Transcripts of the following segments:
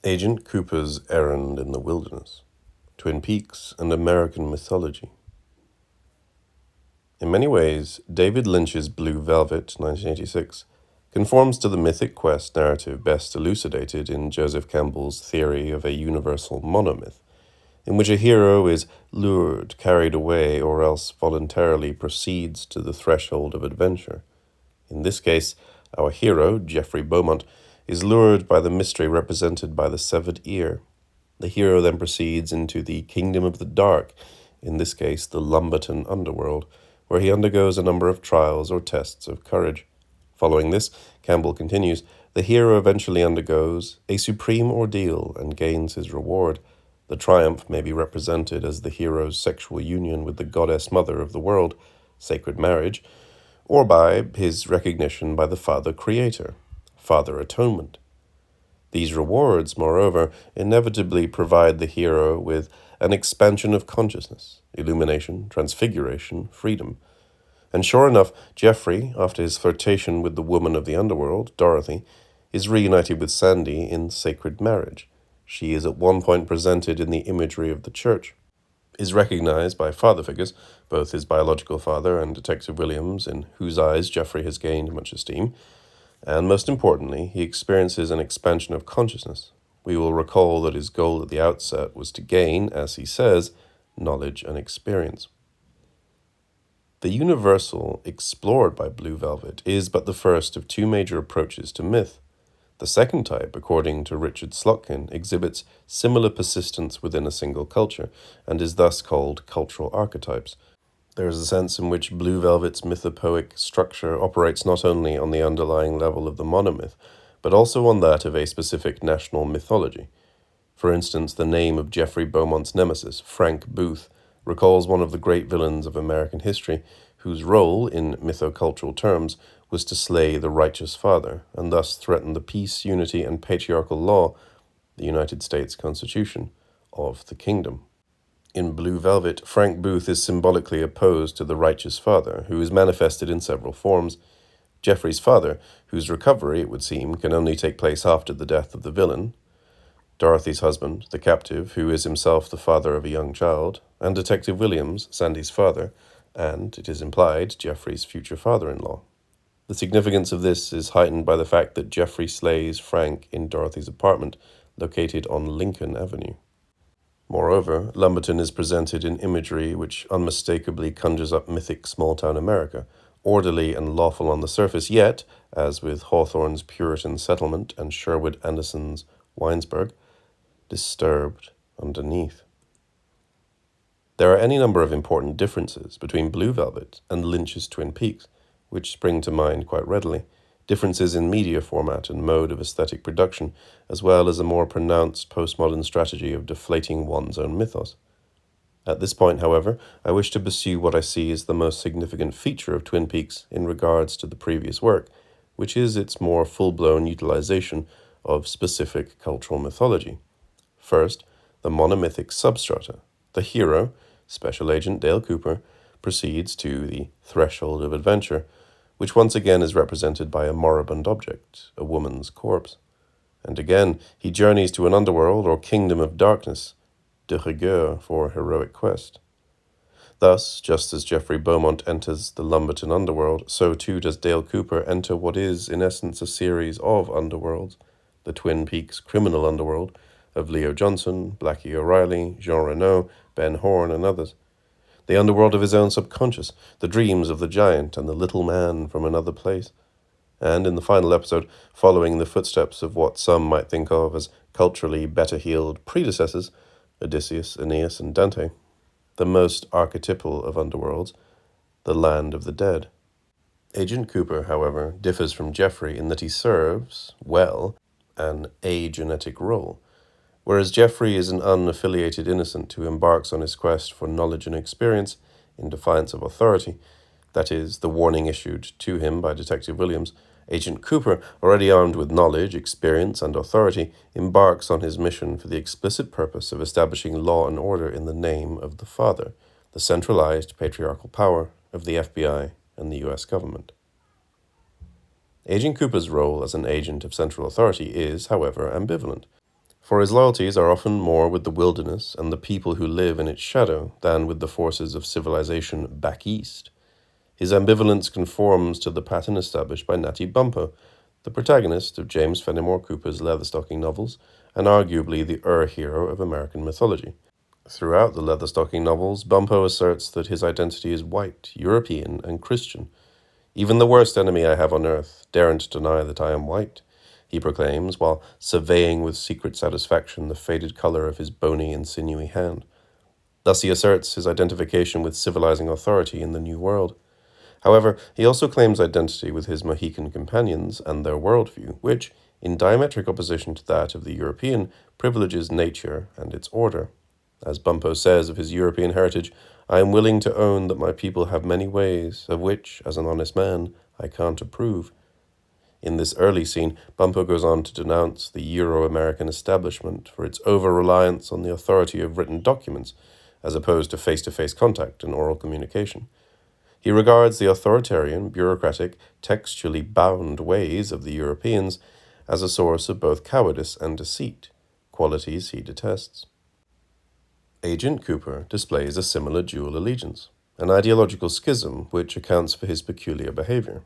Agent Cooper's Errand in the Wilderness, Twin Peaks and American Mythology. In many ways, David Lynch's Blue Velvet, 1986, conforms to the mythic quest narrative best elucidated in Joseph Campbell's theory of a universal monomyth, in which a hero is lured, carried away, or else voluntarily proceeds to the threshold of adventure. In this case, our hero, Geoffrey Beaumont, is lured by the mystery represented by the severed ear. The hero then proceeds into the kingdom of the dark, in this case the Lumberton underworld, where he undergoes a number of trials or tests of courage. Following this, Campbell continues, the hero eventually undergoes a supreme ordeal and gains his reward. The triumph may be represented as the hero's sexual union with the goddess mother of the world, sacred marriage, or by his recognition by the Father Creator, Father Atonement. These rewards, moreover, inevitably provide the hero with an expansion of consciousness, illumination, transfiguration, freedom. And sure enough, Geoffrey, after his flirtation with the woman of the underworld, Dorothy, is reunited with Sandy in sacred marriage. She is at one point presented in the imagery of the church, is recognized by father figures, both his biological father and Detective Williams, in whose eyes Geoffrey has gained much esteem, and most importantly, he experiences an expansion of consciousness. We will recall that his goal at the outset was to gain, as he says, knowledge and experience. The universal explored by Blue Velvet is but the first of two major approaches to myth. The second type, according to Richard Slotkin, exhibits similar persistence within a single culture, and is thus called cultural archetypes. There is a sense in which Blue Velvet's mythopoeic structure operates not only on the underlying level of the monomyth, but also on that of a specific national mythology. For instance, the name of Geoffrey Beaumont's nemesis, Frank Booth, recalls one of the great villains of American history, whose role, in mythocultural terms, was to slay the righteous father, and thus threaten the peace, unity, and patriarchal law, the United States Constitution, of the kingdom. In Blue Velvet, Frank Booth is symbolically opposed to the righteous father, who is manifested in several forms. Geoffrey's father, whose recovery, it would seem, can only take place after the death of the villain, Dorothy's husband, the captive, who is himself the father of a young child, and Detective Williams, Sandy's father, and, it is implied, Geoffrey's future father-in-law. The significance of this is heightened by the fact that Geoffrey slays Frank in Dorothy's apartment, located on Lincoln Avenue. Moreover, Lumberton is presented in imagery which unmistakably conjures up mythic small-town America, orderly and lawful on the surface, yet, as with Hawthorne's Puritan Settlement and Sherwood Anderson's Winesburg, disturbed underneath. There are any number of important differences between Blue Velvet and Lynch's Twin Peaks, which spring to mind quite readily. Differences in media format and mode of aesthetic production, as well as a more pronounced postmodern strategy of deflating one's own mythos. At this point, however, I wish to pursue what I see as the most significant feature of Twin Peaks in regards to the previous work, which is its more full-blown utilization of specific cultural mythology. First, the monomythic substrata. The hero, Special Agent Dale Cooper, proceeds to the threshold of adventure, which once again is represented by a moribund object, a woman's corpse. And again, he journeys to an underworld or kingdom of darkness, de rigueur for heroic quest. Thus, just as Geoffrey Beaumont enters the Lumberton underworld, so too does Dale Cooper enter what is, in essence, a series of underworlds, the Twin Peaks criminal underworld, of Leo Johnson, Blackie O'Reilly, Jean Reno, Ben Horne, and others. The underworld of his own subconscious, the dreams of the giant and the little man from another place. And in the final episode, following the footsteps of what some might think of as culturally better-heeled predecessors, Odysseus, Aeneas, and Dante, the most archetypal of underworlds, the land of the dead. Agent Cooper, however, differs from Geoffrey in that he serves, well, an agenetic role, whereas Geoffrey is an unaffiliated innocent who embarks on his quest for knowledge and experience in defiance of authority, that is, the warning issued to him by Detective Williams. Agent Cooper, already armed with knowledge, experience, and authority, embarks on his mission for the explicit purpose of establishing law and order in the name of the Father, the centralized patriarchal power of the FBI and the U.S. government. Agent Cooper's role as an agent of central authority is, however, ambivalent. For his loyalties are often more with the wilderness and the people who live in its shadow than with the forces of civilization back east. His ambivalence conforms to the pattern established by Natty Bumppo, the protagonist of James Fenimore Cooper's Leatherstocking novels, and arguably the hero of American mythology. Throughout the Leatherstocking novels, Bumppo asserts that his identity is white, European, and Christian. Even the worst enemy I have on earth daren't deny that I am white, he proclaims, while surveying with secret satisfaction the faded color of his bony and sinewy hand. Thus he asserts his identification with civilizing authority in the New World. However, he also claims identity with his Mohican companions and their worldview, which, in diametric opposition to that of the European, privileges nature and its order. As Bumppo says of his European heritage, I am willing to own that my people have many ways, of which, as an honest man, I can't approve. In this early scene, Bumppo goes on to denounce the Euro-American establishment for its over-reliance on the authority of written documents, as opposed to face-to-face contact and oral communication. He regards the authoritarian, bureaucratic, textually bound ways of the Europeans as a source of both cowardice and deceit, qualities he detests. Agent Cooper displays a similar dual allegiance, an ideological schism which accounts for his peculiar behavior.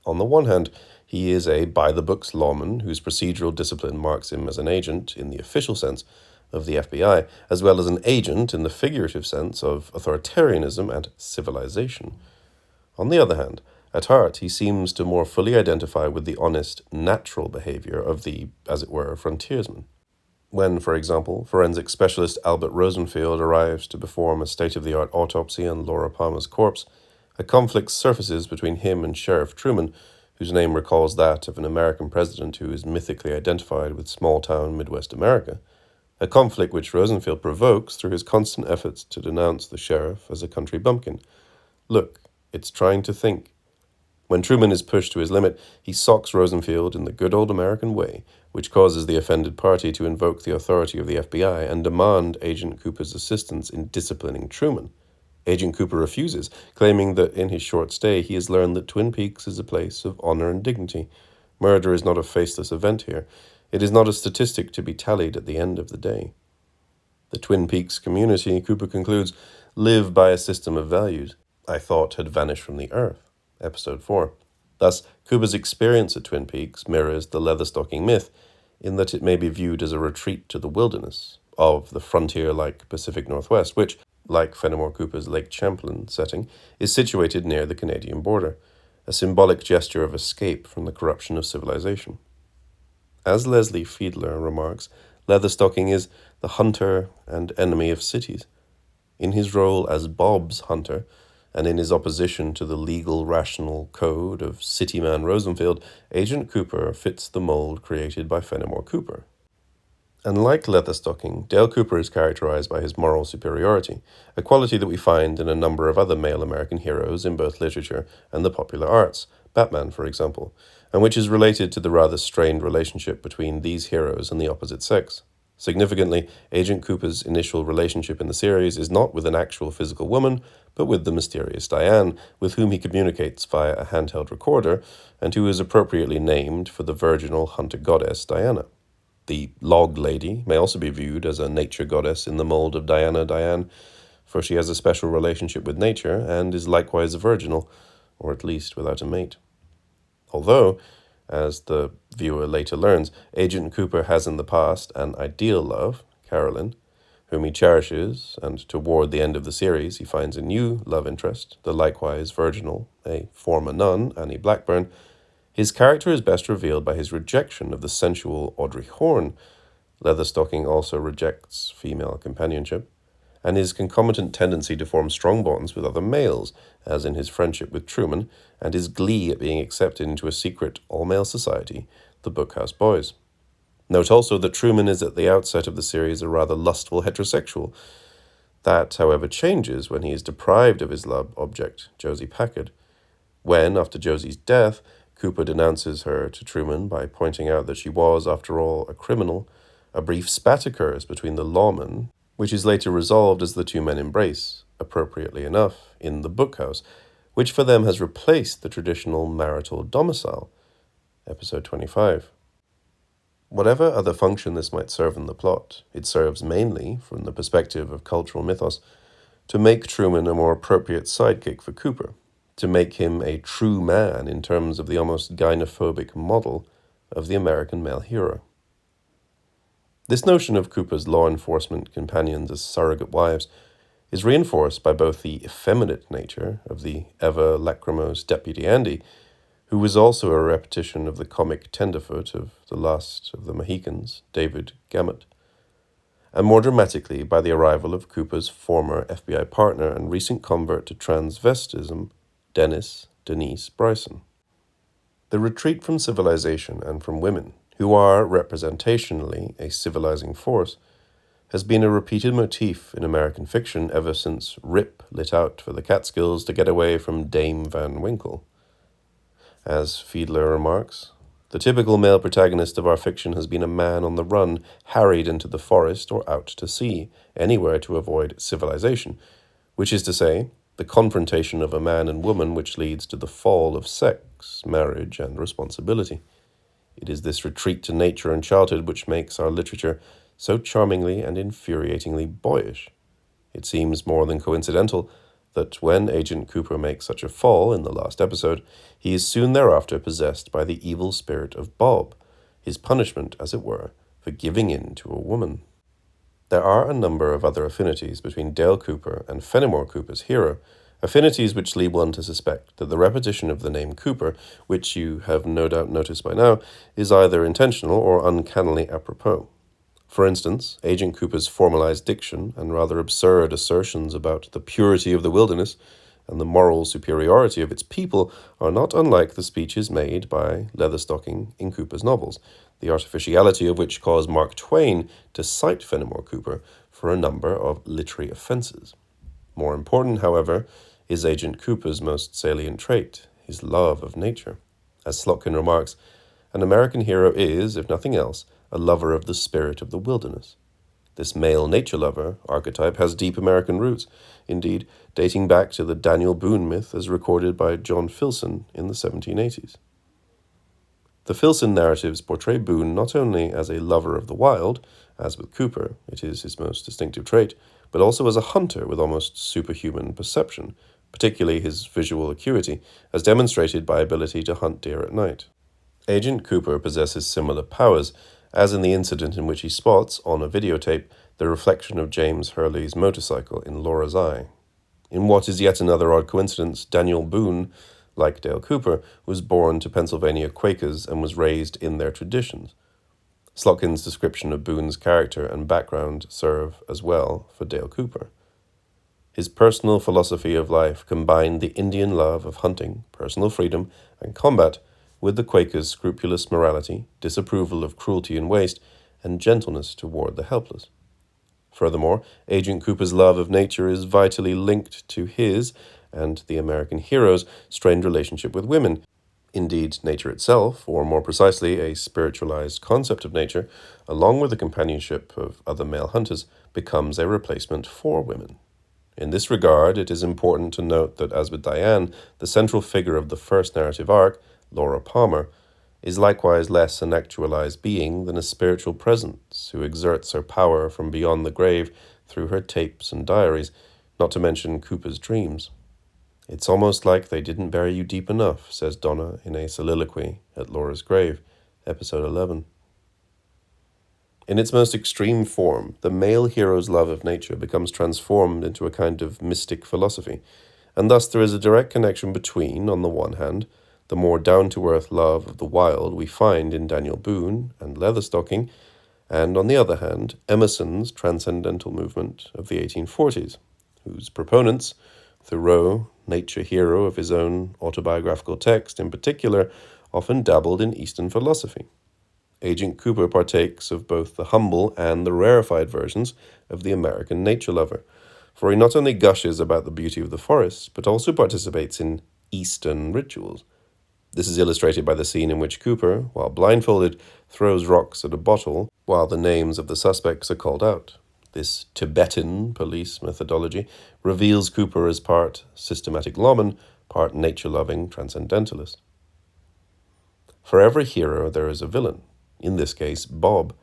On the one hand, he is a by-the-books lawman whose procedural discipline marks him as an agent, in the official sense, of the FBI, as well as an agent in the figurative sense of authoritarianism and civilization. On the other hand, at heart, he seems to more fully identify with the honest, natural behavior of the, as it were, frontiersman. When, for example, forensic specialist Albert Rosenfield arrives to perform a state-of-the-art autopsy on Laura Palmer's corpse, a conflict surfaces between him and Sheriff Truman, whose name recalls that of an American president who is mythically identified with small-town Midwest America, a conflict which Rosenfield provokes through his constant efforts to denounce the sheriff as a country bumpkin. Look, it's trying to think. When Truman is pushed to his limit, he socks Rosenfield in the good old American way, which causes the offended party to invoke the authority of the FBI and demand Agent Cooper's assistance in disciplining Truman. Agent Cooper refuses, claiming that in his short stay he has learned that Twin Peaks is a place of honor and dignity. Murder is not a faceless event here. It is not a statistic to be tallied at the end of the day. The Twin Peaks community, Cooper concludes, live by a system of values I thought had vanished from the earth. Episode 4. Thus, Cooper's experience at Twin Peaks mirrors the Leatherstocking myth, in that it may be viewed as a retreat to the wilderness of the frontier-like Pacific Northwest, which, like Fenimore Cooper's Lake Champlain setting, is situated near the Canadian border, a symbolic gesture of escape from the corruption of civilization. As Leslie Fiedler remarks, Leatherstocking is the hunter and enemy of cities. In his role as Bob's hunter, and in his opposition to the legal, rational code of Cityman Rosenfield, Agent Cooper fits the mold created by Fenimore Cooper. Unlike Leatherstocking, Dale Cooper is characterized by his moral superiority, a quality that we find in a number of other male American heroes in both literature and the popular arts, Batman, for example, and which is related to the rather strained relationship between these heroes and the opposite sex. Significantly, Agent Cooper's initial relationship in the series is not with an actual physical woman, but with the mysterious Diane, with whom he communicates via a handheld recorder, and who is appropriately named for the virginal hunter goddess Diana. The Log Lady may also be viewed as a nature goddess in the mold of Diane, for she has a special relationship with nature and is likewise virginal, or at least without a mate. Although, as the viewer later learns, Agent Cooper has in the past an ideal love, Carolyn, whom he cherishes, and toward the end of the series he finds a new love interest, the likewise virginal, a former nun, Annie Blackburn. His character is best revealed by his rejection of the sensual Audrey Horne. Leatherstocking also rejects female companionship, and his concomitant tendency to form strong bonds with other males, as in his friendship with Truman, and his glee at being accepted into a secret all-male society, the Bookhouse Boys. Note also that Truman is at the outset of the series a rather lustful heterosexual. That, however, changes when he is deprived of his love object, Josie Packard. When, after Josie's death, Cooper denounces her to Truman by pointing out that she was, after all, a criminal, a brief spat occurs between the lawman, which is later resolved as the two men embrace, appropriately enough, in the Bookhouse, which for them has replaced the traditional marital domicile. Episode 25. Whatever other function this might serve in the plot, it serves mainly, from the perspective of cultural mythos, to make Truman a more appropriate sidekick for Cooper, to make him a true man in terms of the almost gynophobic model of the American male hero. This notion of Cooper's law enforcement companions as surrogate wives is reinforced by both the effeminate nature of the ever lachrymose Deputy Andy, who was also a repetition of the comic tenderfoot of the last of the Mohicans, David Gamet, and more dramatically by the arrival of Cooper's former FBI partner and recent convert to transvestism, Denise Bryson. The retreat from civilization and from women, who are representationally a civilizing force, has been a repeated motif in American fiction ever since Rip lit out for the Catskills to get away from Dame Van Winkle. As Fiedler remarks, the typical male protagonist of our fiction has been a man on the run, harried into the forest or out to sea, anywhere to avoid civilization, which is to say, the confrontation of a man and woman which leads to the fall of sex, marriage, and responsibility. It is this retreat to nature and childhood which makes our literature so charmingly and infuriatingly boyish. It seems more than coincidental that when Agent Cooper makes such a fall in the last episode, he is soon thereafter possessed by the evil spirit of Bob, his punishment, as it were, for giving in to a woman. There are a number of other affinities between Dale Cooper and Fenimore Cooper's hero, affinities which lead one to suspect that the repetition of the name Cooper, which you have no doubt noticed by now, is either intentional or uncannily apropos. For instance, Agent Cooper's formalized diction and rather absurd assertions about the purity of the wilderness and the moral superiority of its people are not unlike the speeches made by Leatherstocking in Cooper's novels, the artificiality of which caused Mark Twain to cite Fenimore Cooper for a number of literary offenses. More important, however, is Agent Cooper's most salient trait, his love of nature. As Slotkin remarks, an American hero is, if nothing else, a lover of the spirit of the wilderness. This male nature lover archetype has deep American roots, indeed dating back to the Daniel Boone myth as recorded by John Filson in the 1780s. The Filson narratives portray Boone not only as a lover of the wild, as with Cooper, it is his most distinctive trait, but also as a hunter with almost superhuman perception, particularly his visual acuity, as demonstrated by ability to hunt deer at night. Agent Cooper possesses similar powers, as in the incident in which he spots, on a videotape, the reflection of James Hurley's motorcycle in Laura's eye. In what is yet another odd coincidence, Daniel Boone, like Dale Cooper, was born to Pennsylvania Quakers and was raised in their traditions. Slotkin's description of Boone's character and background serve as well for Dale Cooper. His personal philosophy of life combined the Indian love of hunting, personal freedom, and combat with the Quakers' scrupulous morality, disapproval of cruelty and waste, and gentleness toward the helpless. Furthermore, Agent Cooper's love of nature is vitally linked to his, and the American hero's, strained relationship with women. Indeed, nature itself, or more precisely, a spiritualized concept of nature, along with the companionship of other male hunters, becomes a replacement for women. In this regard, it is important to note that, as with Diane, the central figure of the first narrative arc, Laura Palmer, is likewise less an actualized being than a spiritual presence who exerts her power from beyond the grave through her tapes and diaries, not to mention Cooper's dreams. It's almost like they didn't bury you deep enough, says Donna in a soliloquy at Laura's grave, episode 11. In its most extreme form, the male hero's love of nature becomes transformed into a kind of mystic philosophy, and thus there is a direct connection between, on the one hand, the more down-to-earth love of the wild we find in Daniel Boone and Leatherstocking, and, on the other hand, Emerson's transcendental movement of the 1840s, whose proponents, Thoreau, nature hero of his own autobiographical text in particular, often dabbled in Eastern philosophy. Agent Cooper partakes of both the humble and the rarefied versions of the American nature lover, for he not only gushes about the beauty of the forest, but also participates in Eastern rituals. This is illustrated by the scene in which Cooper, while blindfolded, throws rocks at a bottle while the names of the suspects are called out. This Tibetan police methodology reveals Cooper as part systematic lawman, part nature-loving transcendentalist. For every hero there is a villain, in this case Bob.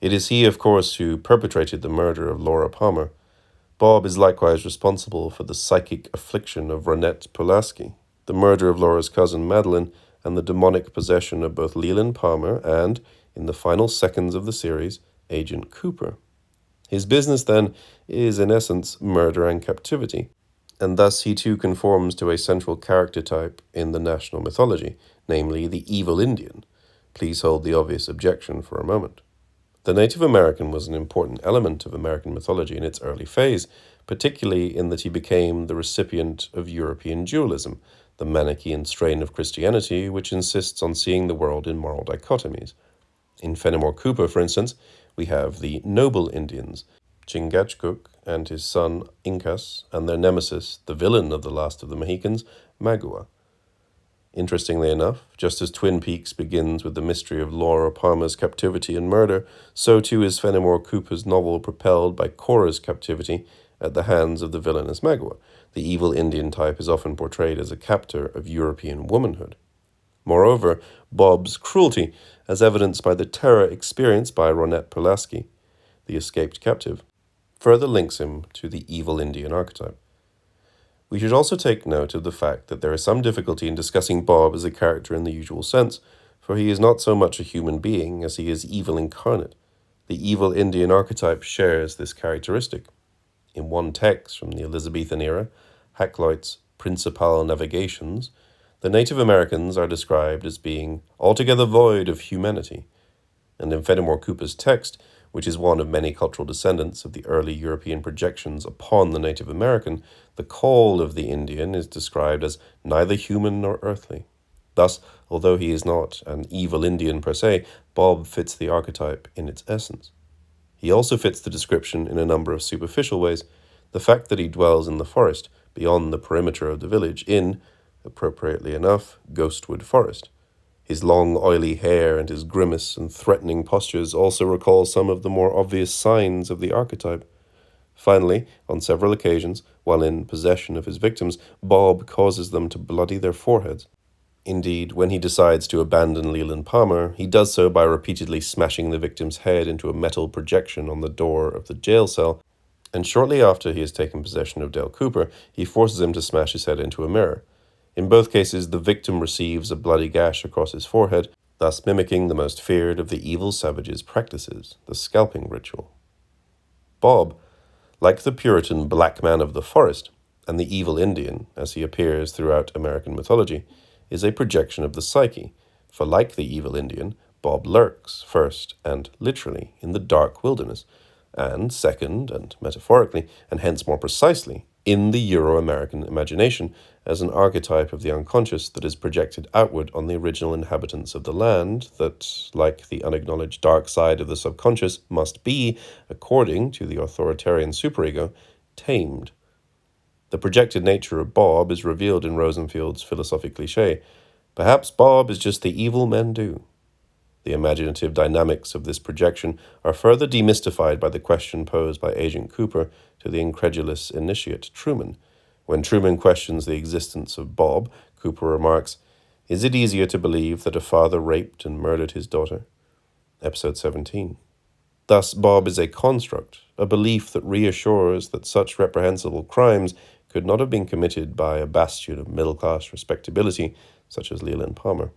It is he, of course, who perpetrated the murder of Laura Palmer. Bob is likewise responsible for the psychic affliction of Ronette Pulaski, the murder of Laura's cousin Madeline, and the demonic possession of both Leland Palmer and, in the final seconds of the series, Agent Cooper. His business, then, is in essence murder and captivity, and thus he too conforms to a central character type in the national mythology, namely the evil Indian. Please hold the obvious objection for a moment. The Native American was an important element of American mythology in its early phase, particularly in that he became the recipient of European dualism, the Manichaean strain of Christianity which insists on seeing the world in moral dichotomies. In Fenimore Cooper, for instance, we have the noble Indians, Chingachgook and his son Incas, and their nemesis, the villain of the Last of the Mohicans, Magua. Interestingly enough, just as Twin Peaks begins with the mystery of Laura Palmer's captivity and murder, so too is Fenimore Cooper's novel propelled by Cora's captivity at the hands of the villainous Magua. The evil Indian type is often portrayed as a captor of European womanhood. Moreover, Bob's cruelty, as evidenced by the terror experienced by Ronette Pulaski, the escaped captive, further links him to the evil Indian archetype. We should also take note of the fact that there is some difficulty in discussing Bob as a character in the usual sense, for he is not so much a human being as he is evil incarnate. The evil Indian archetype shares this characteristic. In one text from the Elizabethan era, Hakluyt's Principal Navigations, the Native Americans are described as being altogether void of humanity, and in Fenimore Cooper's text, which is one of many cultural descendants of the early European projections upon the Native American, the call of the Indian is described as neither human nor earthly. Thus, although he is not an evil Indian per se, Bob fits the archetype in its essence. He also fits the description in a number of superficial ways. The fact that he dwells in the forest, beyond the perimeter of the village, in, appropriately enough, Ghostwood Forest. His long, oily hair and his grimace and threatening postures also recall some of the more obvious signs of the archetype. Finally, on several occasions, while in possession of his victims, Bob causes them to bloody their foreheads. Indeed, when he decides to abandon Leland Palmer, he does so by repeatedly smashing the victim's head into a metal projection on the door of the jail cell, and shortly after he has taken possession of Dale Cooper, he forces him to smash his head into a mirror. In both cases, the victim receives a bloody gash across his forehead, thus mimicking the most feared of the evil savage's practices, the scalping ritual. Bob, like the Puritan black man of the forest, and the evil Indian, as he appears throughout American mythology, is a projection of the psyche, for like the evil Indian, Bob lurks, first and literally, in the dark wilderness, and second, and metaphorically, and hence more precisely, in the Euro-American imagination, as an archetype of the unconscious that is projected outward on the original inhabitants of the land that, like the unacknowledged dark side of the subconscious, must be, according to the authoritarian superego, tamed. The projected nature of Bob is revealed in Rosenfield's philosophic cliché. Perhaps Bob is just the evil men do. The imaginative dynamics of this projection are further demystified by the question posed by Agent Cooper to the incredulous initiate Truman. When Truman questions the existence of Bob, Cooper remarks, "Is it easier to believe that a father raped and murdered his daughter?" Episode 17. Thus, Bob is a construct, a belief that reassures that such reprehensible crimes could not have been committed by a bastion of middle-class respectability such as Leland Palmer.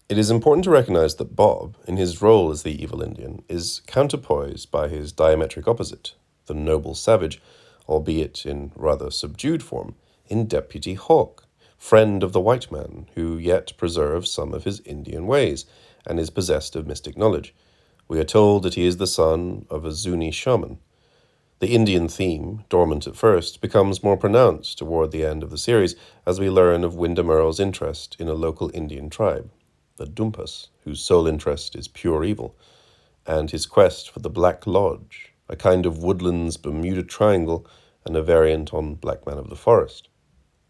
It is important to recognize that Bob, in his role as the evil Indian, is counterpoised by his diametric opposite, the noble savage, albeit in rather subdued form, in Deputy Hawk, friend of the white man, who yet preserves some of his Indian ways, and is possessed of mystic knowledge. We are told that he is the son of a Zuni shaman. The Indian theme, dormant at first, becomes more pronounced toward the end of the series as we learn of Wyndham Earle's interest in a local Indian tribe, the Dumpas, whose sole interest is pure evil, and his quest for the Black Lodge, a kind of woodlands Bermuda Triangle and a variant on Black Man of the Forest.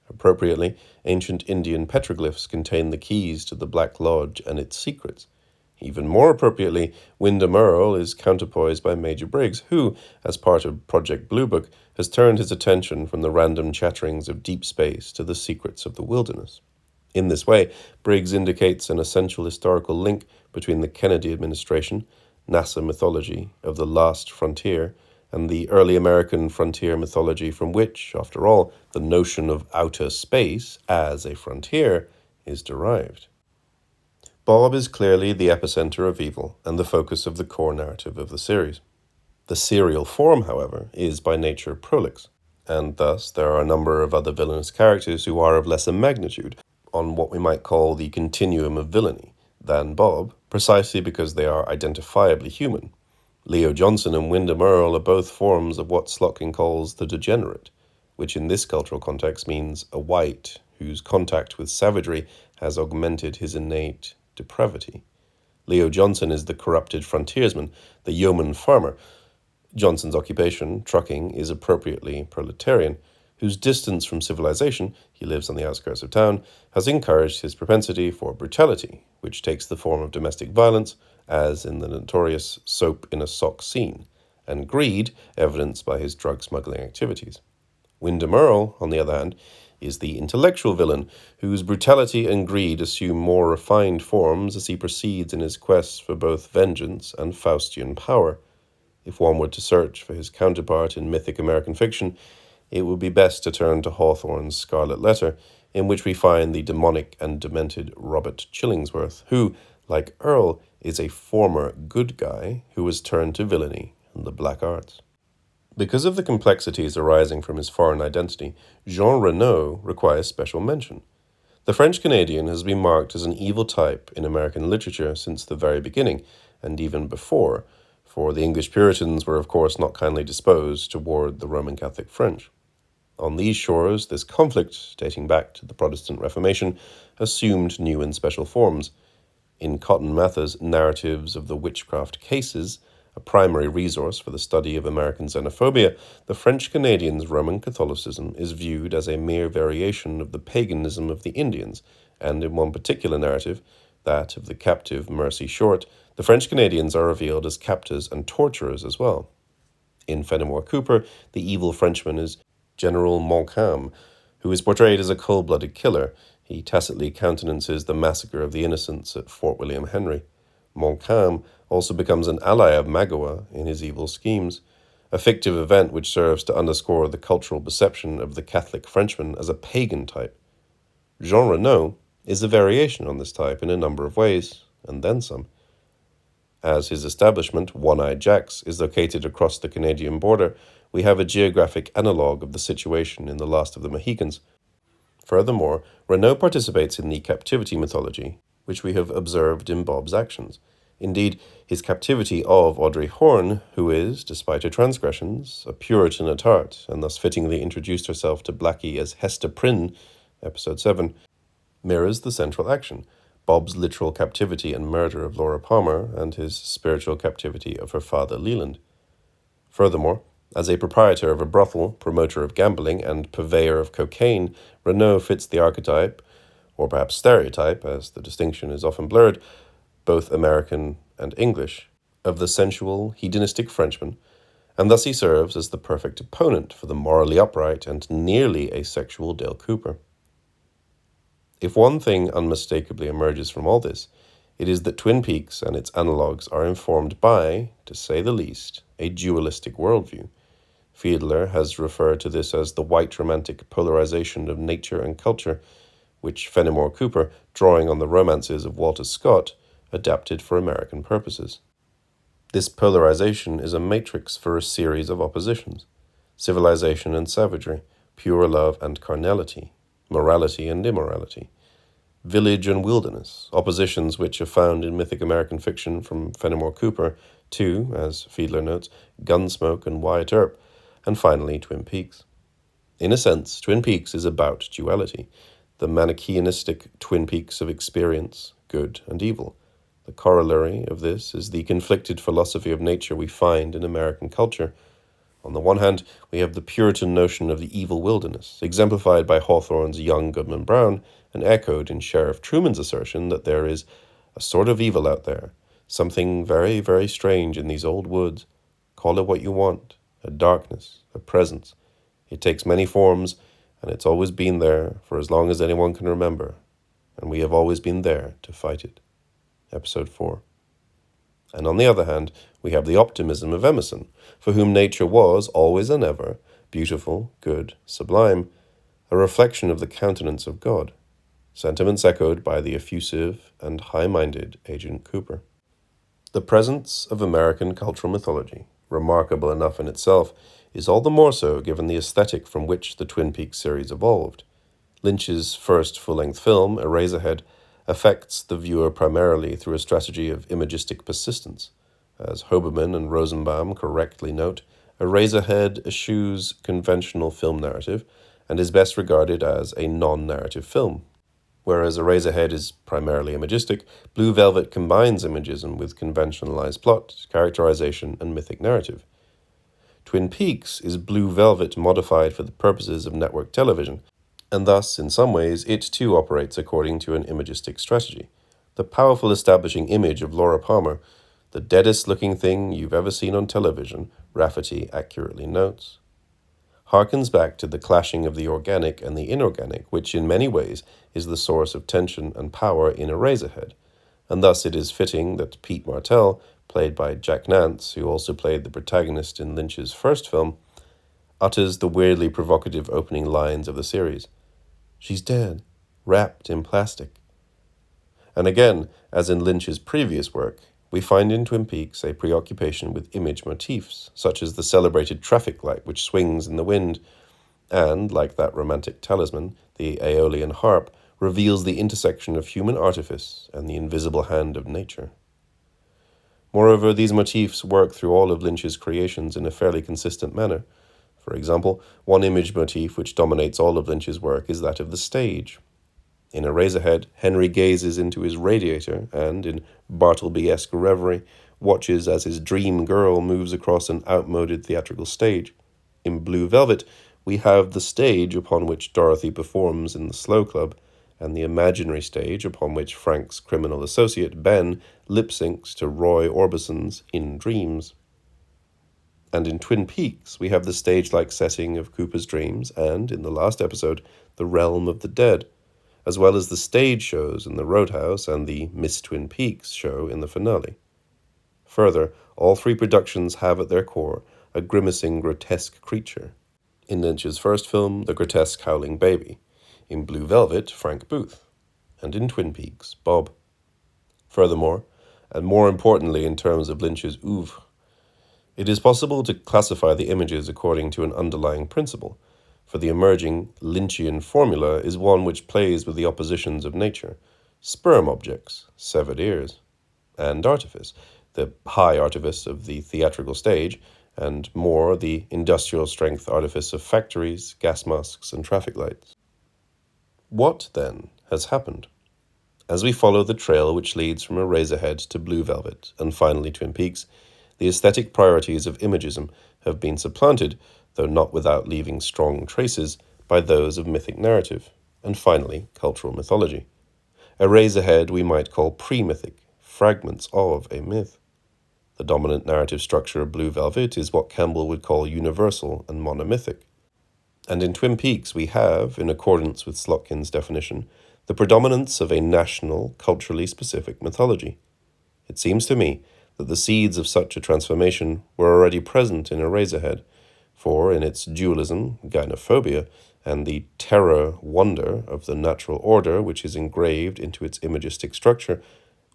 Appropriately, ancient Indian petroglyphs contain the keys to the Black Lodge and its secrets. Even more appropriately, Wyndham Earle is counterpoised by Major Briggs, who, as part of Project Blue Book, has turned his attention from the random chatterings of deep space to the secrets of the wilderness. In this way, Briggs indicates an essential historical link between the Kennedy administration, NASA mythology of the last frontier, and the early American frontier mythology from which, after all, the notion of outer space as a frontier is derived. Bob is clearly the epicenter of evil and the focus of the core narrative of the series. The serial form, however, is by nature prolix, and thus there are a number of other villainous characters who are of lesser magnitude, on what we might call the continuum of villainy, than Bob, precisely because they are identifiably human. Leo Johnson and Wyndham Earle are both forms of what Slotkin calls the degenerate, which in this cultural context means a white whose contact with savagery has augmented his innate depravity. Leo Johnson is the corrupted frontiersman, the yeoman farmer. Johnson's occupation, trucking, is appropriately proletarian, whose distance from civilization, he lives on the outskirts of town, has encouraged his propensity for brutality, which takes the form of domestic violence, as in the notorious soap in a sock scene, and greed, evidenced by his drug smuggling activities. Wyndham Earle, on the other hand, is the intellectual villain, whose brutality and greed assume more refined forms as he proceeds in his quest for both vengeance and Faustian power. If one were to search for his counterpart in mythic American fiction, it would be best to turn to Hawthorne's Scarlet Letter, in which we find the demonic and demented Robert Chillingsworth, who, like Earle, is a former good guy who was turned to villainy and the black arts. Because of the complexities arising from his foreign identity, Jean Renaud requires special mention. The French Canadian has been marked as an evil type in American literature since the very beginning, and even before, for the English Puritans were of course not kindly disposed toward the Roman Catholic French. On these shores, this conflict, dating back to the Protestant Reformation, assumed new and special forms. In Cotton Mather's Narratives of the Witchcraft Cases, a primary resource for the study of American xenophobia, the French Canadians' Roman Catholicism is viewed as a mere variation of the paganism of the Indians, and in one particular narrative, that of the captive Mercy Short, the French Canadians are revealed as captors and torturers as well. In Fenimore Cooper, the evil Frenchman is General Montcalm, who is portrayed as a cold-blooded killer. He tacitly countenances the massacre of the innocents at Fort William Henry. Montcalm also becomes an ally of Magua in his evil schemes, a fictive event which serves to underscore the cultural perception of the Catholic Frenchman as a pagan type. Jean Renaud is a variation on this type in a number of ways, and then some. As his establishment, One-Eyed Jack's, is located across the Canadian border, we have a geographic analogue of the situation in The Last of the Mohicans. Furthermore, Renaud participates in the captivity mythology, which we have observed in Bob's actions. Indeed, his captivity of Audrey Horne, who is, despite her transgressions, a Puritan at heart, and thus fittingly introduced herself to Blackie as Hester Prynne, episode 7, mirrors the central action, Bob's literal captivity and murder of Laura Palmer, and his spiritual captivity of her father Leland. Furthermore, as a proprietor of a brothel, promoter of gambling, and purveyor of cocaine, Renaud fits the archetype, or perhaps stereotype, as the distinction is often blurred, both American and English, of the sensual, hedonistic Frenchman, and thus he serves as the perfect opponent for the morally upright and nearly asexual Dale Cooper. If one thing unmistakably emerges from all this, it is that Twin Peaks and its analogues are informed by, to say the least, a dualistic worldview. Fiedler has referred to this as the white romantic polarization of nature and culture, which Fenimore Cooper, drawing on the romances of Walter Scott, adapted for American purposes. This polarization is a matrix for a series of oppositions: civilization and savagery, pure love and carnality, morality and immorality, village and wilderness, oppositions which are found in mythic American fiction from Fenimore Cooper to, as Fiedler notes, Gunsmoke and Wyatt Earp, and finally Twin Peaks. In a sense, Twin Peaks is about duality, the Manichaeistic Twin Peaks of experience, good and evil. The corollary of this is the conflicted philosophy of nature we find in American culture. On the one hand, we have the Puritan notion of the evil wilderness, exemplified by Hawthorne's Young Goodman Brown, and echoed in Sheriff Truman's assertion that there is a sort of evil out there, something very, very strange in these old woods. Call it what you want, a darkness, a presence. It takes many forms, and it's always been there for as long as anyone can remember. and we have always been there to fight it. Episode 4. And on the other hand, we have the optimism of Emerson, for whom nature was, always and ever, beautiful, good, sublime, a reflection of the countenance of God, sentiments echoed by the effusive and high-minded Agent Cooper. The presence of American cultural mythology, remarkable enough in itself, is all the more so given the aesthetic from which the Twin Peaks series evolved. Lynch's first full-length film, Eraserhead, affects the viewer primarily through a strategy of imagistic persistence. As Hoberman and Rosenbaum correctly note, Eraserhead eschews conventional film narrative and is best regarded as a non-narrative film. Whereas Eraserhead is primarily imagistic, Blue Velvet combines imagism with conventionalized plot, characterization, and mythic narrative. Twin Peaks is Blue Velvet modified for the purposes of network television, and thus, in some ways, it too operates according to an imagistic strategy. The powerful establishing image of Laura Palmer, the deadest-looking thing you've ever seen on television, Rafferty accurately notes, harkens back to the clashing of the organic and the inorganic, which in many ways is the source of tension and power in Eraserhead, and thus it is fitting that Pete Martell, played by Jack Nance, who also played the protagonist in Lynch's first film, utters the weirdly provocative opening lines of the series. She's dead, wrapped in plastic. And again, as in Lynch's previous work, we find in Twin Peaks a preoccupation with image motifs, such as the celebrated traffic light which swings in the wind, and, like that romantic talisman, the Aeolian harp, reveals the intersection of human artifice and the invisible hand of nature. Moreover, these motifs work through all of Lynch's creations in a fairly consistent manner. For example, one image motif which dominates all of Lynch's work is that of the stage. In Eraserhead, Henry gazes into his radiator and, in Bartleby-esque reverie, watches as his dream girl moves across an outmoded theatrical stage. In Blue Velvet, we have the stage upon which Dorothy performs in the Slow Club, and the imaginary stage upon which Frank's criminal associate, Ben, lip-syncs to Roy Orbison's In Dreams. And in Twin Peaks, we have the stage-like setting of Cooper's dreams and, in the last episode, the realm of the dead, as well as the stage shows in the Roadhouse and the Miss Twin Peaks show in the finale. Further, all three productions have at their core a grimacing, grotesque creature. In Lynch's first film, the grotesque howling baby. In Blue Velvet, Frank Booth. And in Twin Peaks, Bob. Furthermore, and more importantly in terms of Lynch's oeuvre, it is possible to classify the images according to an underlying principle, for the emerging Lynchian formula is one which plays with the oppositions of nature, sperm objects, severed ears, and artifice, the high artifice of the theatrical stage, and more the industrial-strength artifice of factories, gas masks, and traffic lights. What, then, has happened? As we follow the trail which leads from Eraserhead to Blue Velvet, and finally Twin Peaks, the aesthetic priorities of imagism have been supplanted, though not without leaving strong traces, by those of mythic narrative, and finally cultural mythology. Eraserhead we might call pre-mythic, fragments of a myth. The dominant narrative structure of Blue Velvet is what Campbell would call universal and monomythic. And in Twin Peaks we have, in accordance with Slotkin's definition, the predominance of a national, culturally specific mythology. It seems to me that the seeds of such a transformation were already present in Eraserhead, for in its dualism, gynophobia, and the terror-wonder of the natural order which is engraved into its imagistic structure,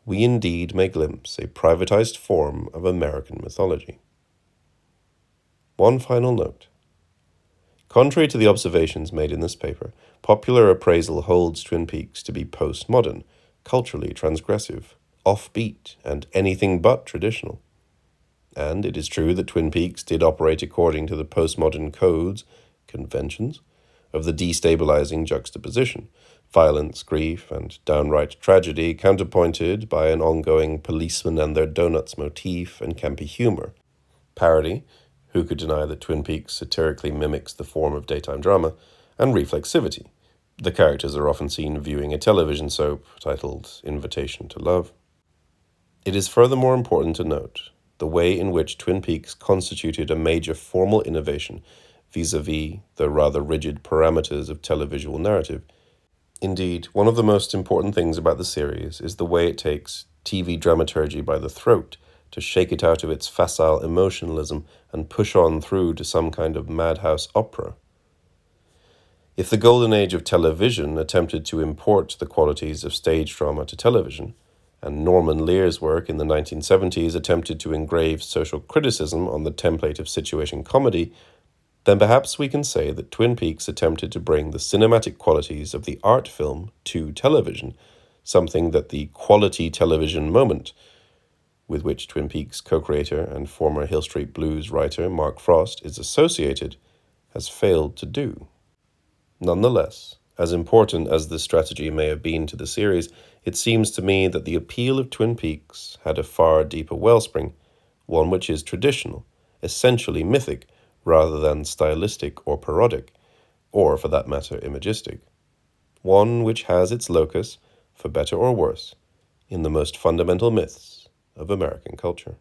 we indeed may glimpse a privatized form of American mythology. One final note. Contrary to the observations made in this paper, popular appraisal holds Twin Peaks to be postmodern, culturally transgressive, offbeat, and anything but traditional. And it is true that Twin Peaks did operate according to the postmodern codes, conventions, of the destabilizing juxtaposition, violence, grief, and downright tragedy counterpointed by an ongoing policemen and their donuts motif and campy humor. Parody, who could deny that Twin Peaks satirically mimics the form of daytime drama, and reflexivity. The characters are often seen viewing a television soap titled Invitation to Love. It is furthermore important to note the way in which Twin Peaks constituted a major formal innovation vis-a-vis the rather rigid parameters of televisual narrative. Indeed, one of the most important things about the series is the way it takes TV dramaturgy by the throat to shake it out of its facile emotionalism and push on through to some kind of madhouse opera. If the golden age of television attempted to import the qualities of stage drama to television, and Norman Lear's work in the 1970s attempted to engrave social criticism on the template of situation comedy, then perhaps we can say that Twin Peaks attempted to bring the cinematic qualities of the art film to television, something that the quality television moment, with which Twin Peaks co-creator and former Hill Street Blues writer Mark Frost is associated, has failed to do. Nonetheless, as important as this strategy may have been to the series, it seems to me that the appeal of Twin Peaks had a far deeper wellspring, one which is traditional, essentially mythic, rather than stylistic or parodic, or for that matter imagistic. One which has its locus, for better or worse, in the most fundamental myths of American culture.